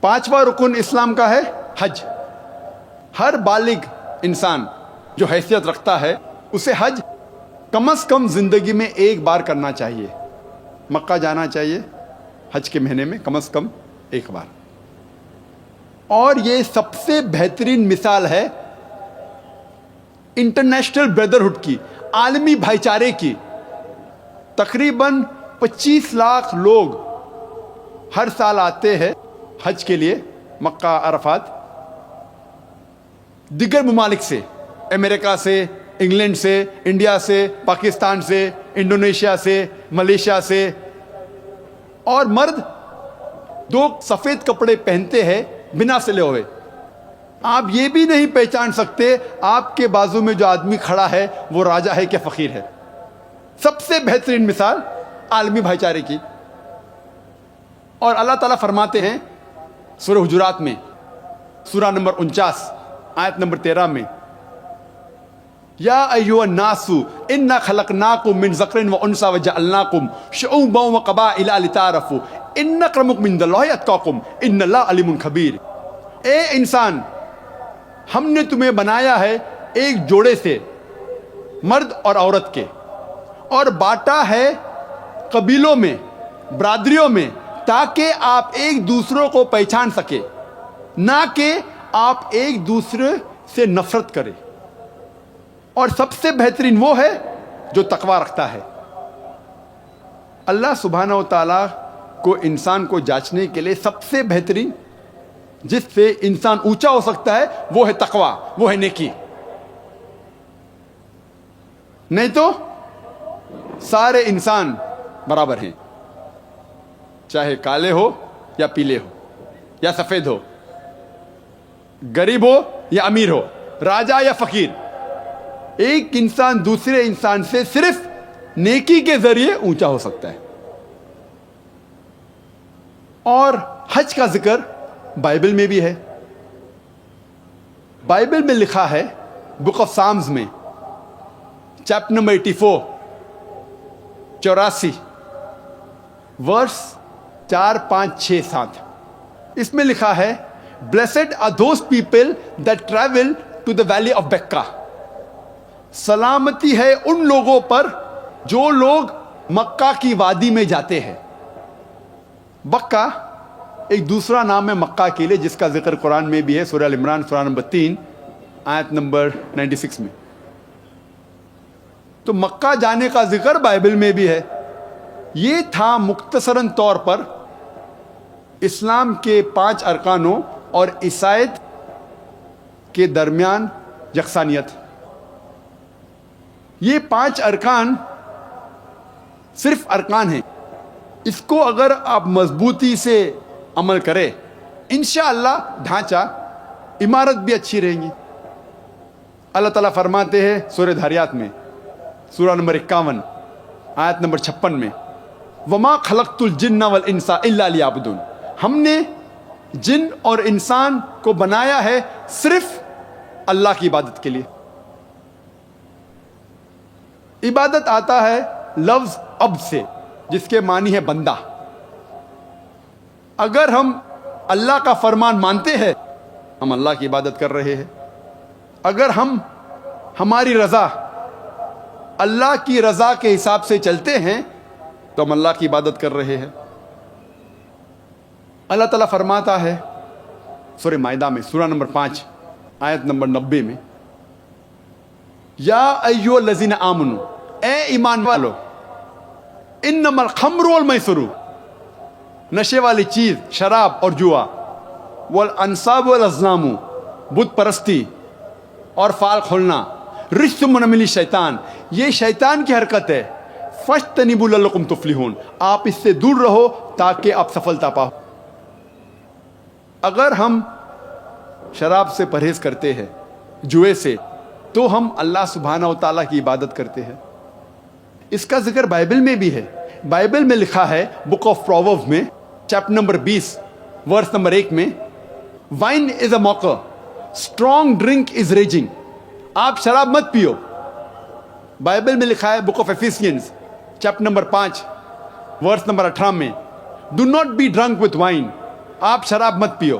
5واں رکن اسلام کا ہے حج. ہر بالغ انسان جو حیثیت رکھتا ہے اسے حج کم از کم زندگی میں ایک بار کرنا چاہیے. مکہ جانا چاہیے حج کے مہینے میں کم از کم ایک بار. اور یہ سب سے بہترین مثال ہے انٹرنیشنل بردرہڈ کی، عالمی بھائی چارے کی. تقریباً 25 لاکھ لوگ ہر سال آتے ہیں حج کے لیے مکہ عرفات، دیگر ممالک سے، امریکہ سے، انگلینڈ سے، انڈیا سے، پاکستان سے، انڈونیشیا سے، ملیشیا سے. اور مرد 2 سفید کپڑے پہنتے ہیں بنا سلے ہوئے. آپ یہ بھی نہیں پہچان سکتے آپ کے بازو میں جو آدمی کھڑا ہے وہ راجہ ہے کہ فقیر ہے. سب سے بہترین مثال عالمی بھائی چارے کی. اور اللہ تعالیٰ فرماتے ہیں سورہ حجرات میں، سورہ نمبر 49 آیت نمبر 13 میں، یا ایھا الناس انا خلقناکم من ذکر و انثی وجعلناکم شعوبا وقبائل لتعارفوا ان اکرمکم عند اللہ اتقاکم ان اللہ علیم خبیر. اے انسان، ہم نے تمہیں بنایا ہے ایک جوڑے سے، مرد اور عورت کے، اور بانٹا ہے قبیلوں میں، برادریوں میں، تاکہ آپ ایک دوسروں کو پہچان سکے، نہ کہ آپ ایک دوسرے سے نفرت کریں. اور سب سے بہترین وہ ہے جو تقوی رکھتا ہے. اللہ سبحانہ و تعالیٰ کو انسان کو جانچنے کے لیے سب سے بہترین جس سے انسان اونچا ہو سکتا ہے وہ ہے تقوی، وہ ہے نیکی. نہیں تو سارے انسان برابر ہیں، چاہے کالے ہو یا پیلے ہو یا سفید ہو، غریب ہو یا امیر ہو، راجا یا فقیر. ایک انسان دوسرے انسان سے صرف نیکی کے ذریعے اونچا ہو سکتا ہے. اور حج کا ذکر بائبل میں بھی ہے. بائبل میں لکھا ہے بک آف سامز میں چیپٹر نمبر 84 84 ورس 4 5 6 7. اس میں لکھا ہے Blessed are those people that travel to the valley of Becca. سلامتی ہے ان لوگوں پر جو لوگ مکہ کی وادی میں جاتے ہیں. بکہ ایک دوسرا نام ہے مکہ کے لیے جس کا ذکر قرآن میں بھی ہے، سورہ ال عمران سورہ نمبر 3 آیت نمبر 96 میں. تو مکہ جانے کا ذکر بائبل میں بھی ہے. یہ تھا مختصراً طور پر اسلام کے 5 ارکانوں اور عیسائیت کے درمیان یکسانیت. یہ 5 ارکان صرف ارکان ہیں. اس کو اگر آپ مضبوطی سے عمل کریں انشاءاللہ ڈھانچہ عمارت بھی اچھی رہیں گی. اللہ تعالیٰ فرماتے ہیں سورہ دھاریات میں سورہ نمبر 51 آیت نمبر 56 میں، وما خلقت الجن والانس الا لیعبدون. ہم نے جن اور انسان کو بنایا ہے صرف اللہ کی عبادت کے لیے. عبادت آتا ہے لفظ عبد سے جس کے معنی ہے بندہ. اگر ہم اللہ کا فرمان مانتے ہیں ہم اللہ کی عبادت کر رہے ہیں. اگر ہماری رضا اللہ کی رضا کے حساب سے چلتے ہیں تو ہم اللہ کی عبادت کر رہے ہیں. اللہ تعالیٰ فرماتا ہے سورہ مائدہ میں سورہ نمبر 5 آیت نمبر 90 میں، یا ایھا الذین آمنوا، اے ایمان والو، انما الخمر والمیسر، نشے والی چیز شراب اور جوا، والانصاب والازلام، بت پرستی اور فال کھولنا، رجس من عمل الشیطان، یہ شیطان کی حرکت ہے. فاجتنبوا لعلکم تفلحون، آپ اس سے دور رہو تاکہ آپ سفلتا پاؤ. اگر ہم شراب سے پرہیز کرتے ہیں، جوئے سے، تو ہم اللہ سبحانہ و تعالیٰ کی عبادت کرتے ہیں. اس کا ذکر بائبل میں بھی ہے. بائبل میں لکھا ہے بک آف پرووربز میں چیپٹر نمبر 20 ورس نمبر 1 میں، wine is a mocker strong drink is raging. آپ شراب مت پیو. بائبل میں لکھا ہے book of Ephesians chapter number 5 verse number 18 میں، do not be drunk with wine آپ شراب مت پیو.